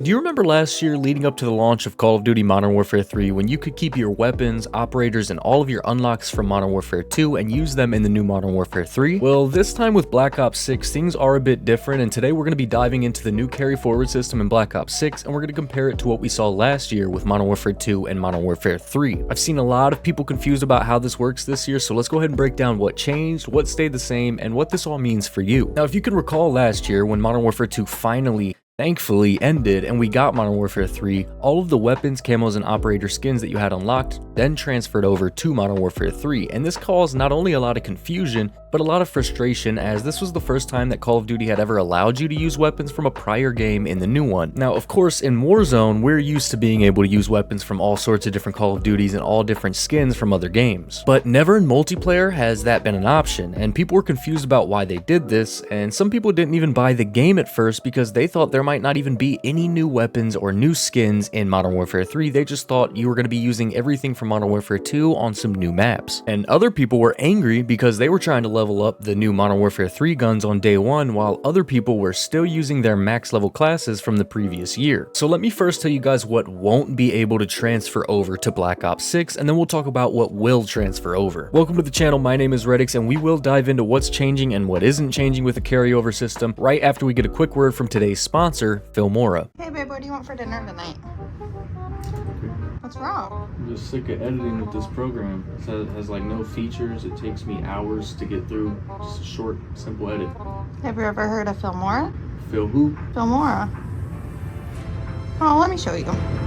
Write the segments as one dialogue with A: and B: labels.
A: Do you remember last year leading up to the launch of Call of Duty Modern Warfare 3 when you could keep your weapons, operators, and all of your unlocks from Modern Warfare 2 and use them in the new Modern Warfare 3? Well, this time with Black Ops 6, things are a bit different, and today we're going to be diving into the new carry forward system in Black Ops 6, and we're going to compare it to what we saw last year with Modern Warfare 2 and Modern Warfare 3. I've seen a lot of people confused about how this works this year, so let's go ahead and break down what changed, what stayed the same, and what this all means for you. Now, if you can recall last year when Modern Warfare 2 finally thankfully ended and we got Modern Warfare 3, all of the weapons, camos, and operator skins that you had unlocked then transferred over to Modern Warfare 3, and this caused not only a lot of confusion, but a lot of frustration, as this was the first time that Call of Duty had ever allowed you to use weapons from a prior game in the new one. Now, of course, in Warzone, we're used to being able to use weapons from all sorts of different Call of Duties and all different skins from other games. But never in multiplayer has that been an option, and people were confused about why they did this, and some people didn't even buy the game at first because they thought there might not even be any new weapons or new skins in Modern Warfare 3. They just thought you were going to be using everything from Modern Warfare 2 on some new maps. And other people were angry because they were trying to level up the new Modern Warfare 3 guns on day one, while other people were still using their max level classes from the previous year. So let me first tell you guys what won't be able to transfer over to Black Ops 6, and then we'll talk about what will transfer over. Welcome to the channel, my name is Rehtycs, and we will dive into what's changing and what isn't changing with the carryover system right after we get a quick word from today's sponsor, Filmora.
B: Hey babe, what do you want for dinner tonight? What's wrong?
A: I'm just sick of editing with this program. It has like no features. It takes me hours to get through just a short, simple edit.
B: Have you ever heard of Filmora?
A: Phil who?
B: Filmora. Oh, let me show you.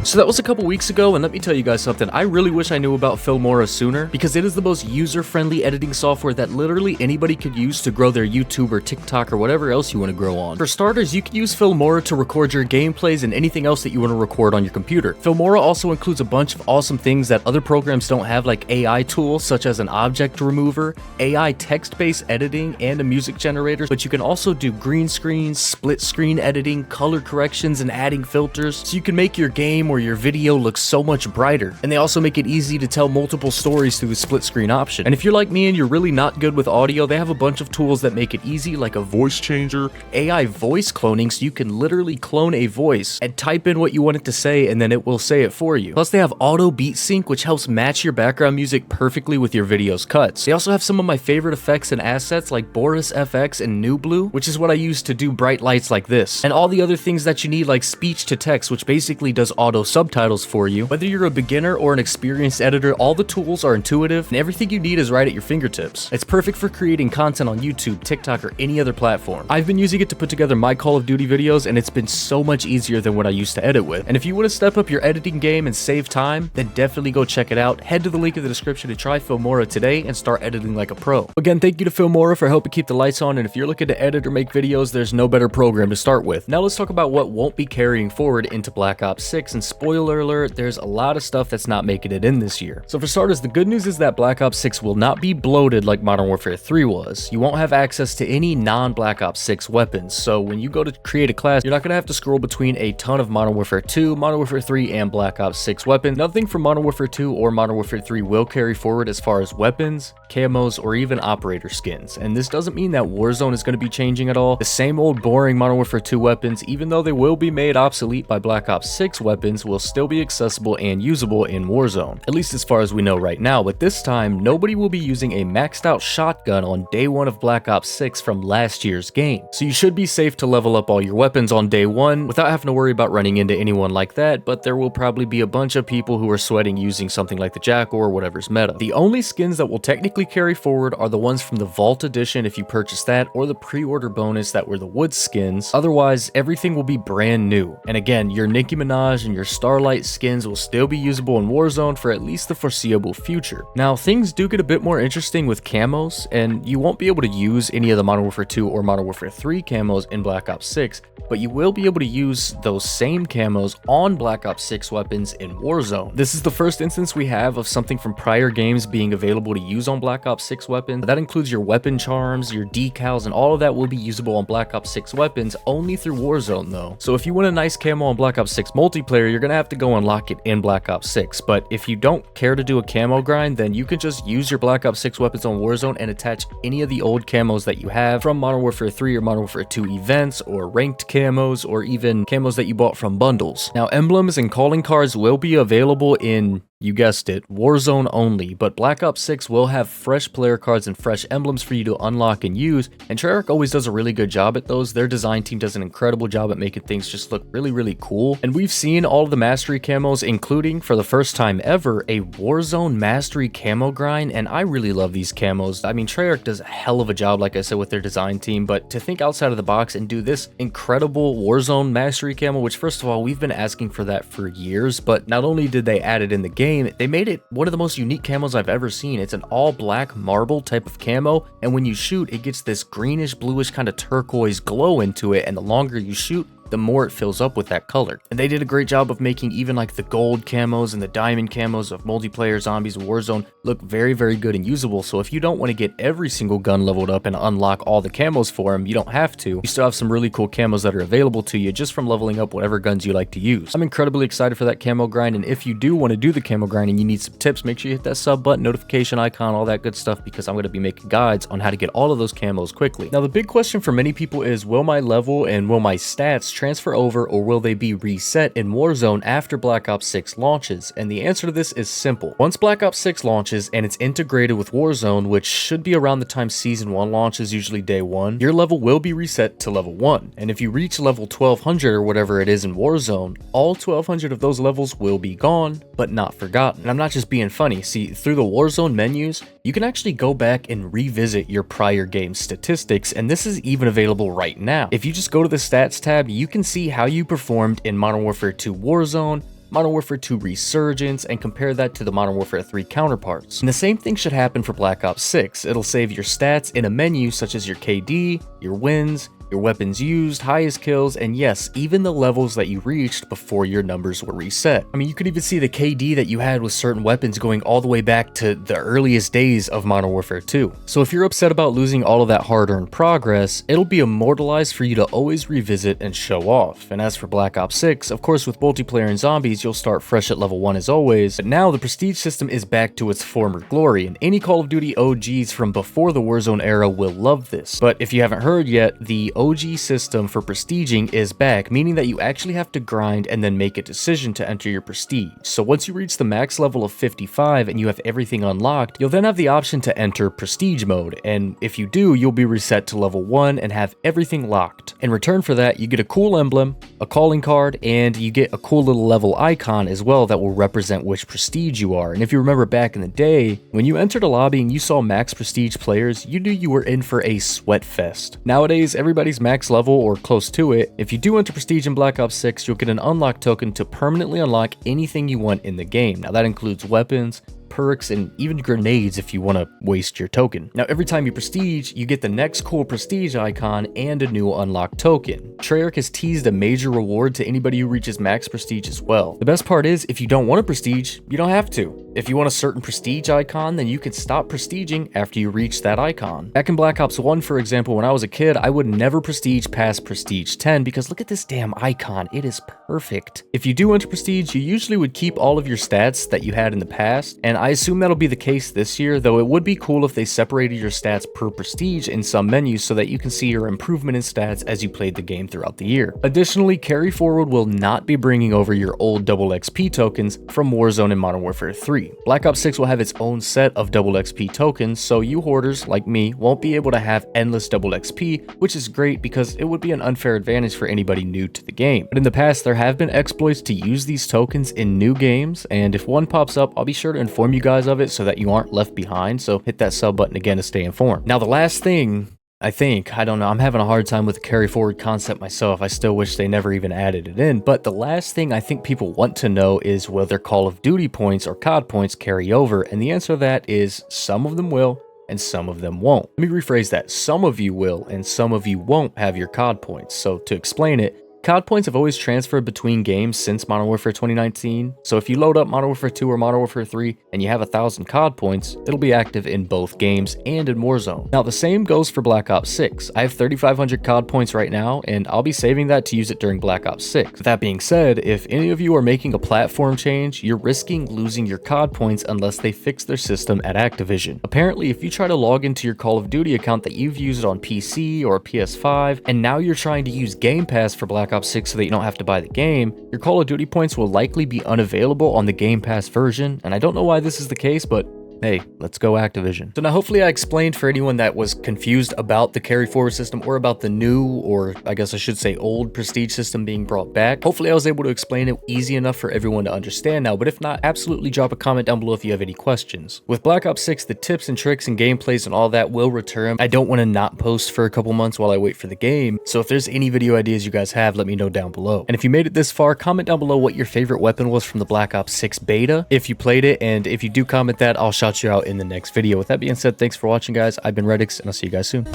A: So that was a couple weeks ago, and let me tell you guys something. I really wish I knew about Filmora sooner, because it is the most user-friendly editing software that literally anybody could use to grow their YouTube or TikTok or whatever else you want to grow on. For starters, you can use Filmora to record your gameplays and anything else that you want to record on your computer. Filmora also includes a bunch of awesome things that other programs don't have, like AI tools such as an object remover, AI text-based editing, and a music generator, but you can also do green screens, split screen editing, color corrections, and adding filters, so you can make your game or your video look so much brighter. And they also make it easy to tell multiple stories through the split screen option. And if you're like me and you're really not good with audio, they have a bunch of tools that make it easy, like a voice changer, AI voice cloning, so you can literally clone a voice and type in what you want it to say and then it will say it for you. Plus they have auto beat sync, which helps match your background music perfectly with your video's cuts. They also have some of my favorite effects and assets like Boris FX and New Blue, which is what I use to do bright lights like this, and all the other things that you need, like speech to text, which basically does auto subtitles for you. Whether you're a beginner or an experienced editor, all the tools are intuitive and everything you need is right at your fingertips. It's perfect for creating content on YouTube, TikTok, or any other platform. I've been using it to put together my Call of Duty videos, and it's been so much easier than what I used to edit with. And if you want to step up your editing game and save time, then definitely go check it out. Head to the link in the description to try Filmora today and start editing like a pro. Again, thank you to Filmora for helping keep the lights on, and if you're looking to edit or make videos, there's no better program to start with. Now let's talk about what won't be carrying forward into Black Ops 6, and spoiler alert, there's a lot of stuff that's not making it in this year. So for starters, the good news is that Black Ops 6 will not be bloated like Modern Warfare 3 was. You won't have access to any non-Black Ops 6 weapons, so when you go to create a class, you're not going to have to scroll between a ton of Modern Warfare 2, Modern Warfare 3, and Black Ops 6 weapons. Nothing from Modern Warfare 2 or Modern Warfare 3 will carry forward as far as weapons, camos, or even operator skins. And this doesn't mean that Warzone is going to be changing at all. The same old boring Modern Warfare 2 weapons, even though they will be made obsolete by Black Ops 6 weapons, will still be accessible and usable in Warzone, at least as far as we know right now. But this time, nobody will be using a maxed out shotgun on day one of Black Ops 6 from last year's game. So you should be safe to level up all your weapons on day one without having to worry about running into anyone like that, but there will probably be a bunch of people who are sweating using something like the Jackal or whatever's meta. The only skins that will technically carry forward are the ones from the Vault Edition if you purchase that, or the pre-order bonus that were the Wood skins. Otherwise, everything will be brand new. And again, your Nicki Minaj and your Starlight skins will still be usable in Warzone for at least the foreseeable future. Now, things do get a bit more interesting with camos, and you won't be able to use any of the Modern Warfare 2 or Modern Warfare 3 camos in Black Ops 6, but you will be able to use those same camos on Black Ops 6 weapons in Warzone. This is the first instance we have of something from prior games being available to use on Black Ops 6 weapons. That includes your weapon charms, your decals, and all of that will be usable on Black Ops 6 weapons only through Warzone though. So if you want a nice camo on Black Ops 6 multiplayer, you're you're gonna have to go unlock it in Black Ops 6. But if you don't care to do a camo grind, then you can just use your Black Ops 6 weapons on Warzone and attach any of the old camos that you have from Modern Warfare 3 or Modern Warfare 2 events, or ranked camos, or even camos that you bought from bundles. Now, emblems and calling cards will be available in, you guessed it, Warzone only, but Black Ops 6 will have fresh player cards and fresh emblems for you to unlock and use, and Treyarch always does a really good job at those. Their design team does an incredible job at making things just look really, really cool, and we've seen all of the Mastery camos, including, for the first time ever, a Warzone Mastery camo grind, and I really love these camos. I mean, Treyarch does a hell of a job, like I said, with their design team, but to think outside of the box and do this incredible Warzone Mastery camo, which first of all, we've been asking for that for years, but not only did they add it in the game, they made it one of the most unique camos I've ever seen. It's an all black marble type of camo, and when you shoot, it gets this greenish, bluish kind of turquoise glow into it, and the longer you shoot, the more it fills up with that color. And they did a great job of making even like the gold camos and the diamond camos of multiplayer zombies and Warzone look very, very good and usable. So if you don't want to get every single gun leveled up and unlock all the camos for them, you don't have to. You still have some really cool camos that are available to you just from leveling up whatever guns you like to use. I'm incredibly excited for that camo grind, and if you do want to do the camo grind and you need some tips, make sure you hit that sub button, notification icon, all that good stuff, because I'm going to be making guides on how to get all of those camos quickly. Now, the big question for many people is, will my level and will my stats transfer over, or will they be reset in Warzone after Black Ops 6 launches? And the answer to this is simple. Once Black Ops 6 launches and it's integrated with Warzone, which should be around the time Season 1 launches, usually day 1, your level will be reset to level 1. And if you reach level 1200 or whatever it is in Warzone, all 1200 of those levels will be gone, but not forgotten. And I'm not just being funny. See, through the Warzone menus, you can actually go back and revisit your prior game statistics, and this is even available right now. If you just go to the stats tab, you can see how you performed in Modern Warfare 2 Warzone, Modern Warfare 2 Resurgence, and compare that to the Modern Warfare 3 counterparts. And the same thing should happen for Black Ops 6. It'll save your stats in a menu such as your KD, your wins, your weapons used, highest kills, and yes, even the levels that you reached before your numbers were reset. I mean, you could even see the KD that you had with certain weapons going all the way back to the earliest days of Modern Warfare 2. So if you're upset about losing all of that hard-earned progress, it'll be immortalized for you to always revisit and show off. And as for Black Ops 6, of course with multiplayer and zombies, you'll start fresh at level 1 as always, but now the prestige system is back to its former glory, and any Call of Duty OGs from before the Warzone era will love this. But if you haven't heard yet, the OG system for prestiging is back, meaning that you actually have to grind and then make a decision to enter your prestige. So once you reach the max level of 55 and you have everything unlocked, you'll then have the option to enter prestige mode, and if you do, you'll be reset to level 1 and have everything locked. In return for that, you get a cool emblem, a calling card, and you get a cool little level icon as well that will represent which prestige you are. And if you remember back in the day, when you entered a lobby and you saw max prestige players, you knew you were in for a sweat fest. Nowadays, everybody's max level or close to it. If you do enter prestige in Black Ops 6, you'll get an unlock token to permanently unlock anything you want in the game. Now that includes weapons, perks, and even grenades if you want to waste your token. Now every time you prestige, you get the next cool prestige icon and a new unlock token. Treyarch has teased a major reward to anybody who reaches max prestige as well. The best part is, if you don't want a prestige, you don't have to. If you want a certain prestige icon, then you can stop prestiging after you reach that icon. Back in Black Ops 1, for example, when I was a kid, I would never prestige past prestige 10 because look at this damn icon, it is perfect. If you do enter prestige, you usually would keep all of your stats that you had in the past, and I assume that'll be the case this year, though it would be cool if they separated your stats per prestige in some menus so that you can see your improvement in stats as you played the game throughout the year. Additionally, Carry Forward will not be bringing over your old double XP tokens from Warzone and Modern Warfare 3. Black Ops 6 will have its own set of double XP tokens, so you hoarders like me won't be able to have endless double XP, which is great because it would be an unfair advantage for anybody new to the game. But in the past, there have been exploits to use these tokens in new games, and if one pops up, I'll be sure to inform you guys of it so that you aren't left behind, so hit that sub button again to stay informed. Now the last thing, I don't know, I'm having a hard time with the carry forward concept myself. I still wish they never even added it in, but the last thing I think people want to know is whether Call of Duty points or COD points carry over, and the answer to that is some of them will and some of them won't. Let me rephrase that. Some of you will and some of you won't have your COD points. So to explain it, COD points have always transferred between games since Modern Warfare 2019, so if you load up Modern Warfare 2 or Modern Warfare 3 and you have 1,000 COD points, it'll be active in both games and in Warzone. Now the same goes for Black Ops 6. I have 3,500 COD points right now, and I'll be saving that to use it during Black Ops 6. With that being said, if any of you are making a platform change, you're risking losing your COD points unless they fix their system at Activision. Apparently, if you try to log into your Call of Duty account that you've used on PC or PS5, and now you're trying to use Game Pass for Black Ops 6 so that you don't have to buy the game, your Call of Duty points will likely be unavailable on the Game Pass version, and I don't know why this is the case, but hey, let's go Activision. So now hopefully I explained for anyone that was confused about the carry forward system or about the new, or I guess I should say old prestige system being brought back. Hopefully I was able to explain it easy enough for everyone to understand now, but if not, absolutely drop a comment down below if you have any questions. With Black Ops 6, the tips and tricks and gameplays and all that will return. I don't want to not post for a couple months while I wait for the game, so if there's any video ideas you guys have, let me know down below. And if you made it this far, comment down below what your favorite weapon was from the Black Ops 6 beta, if you played it, and if you do comment that, I'll shout you out in the next video. With that being said, thanks for watching, guys. I've been Rehtycs, and I'll see you guys soon.